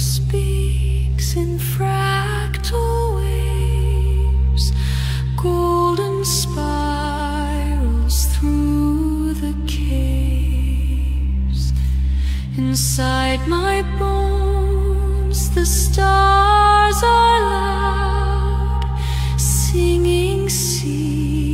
speaks in fractal waves, golden spirals through the caves. Inside my bones the stars are loud, singing sea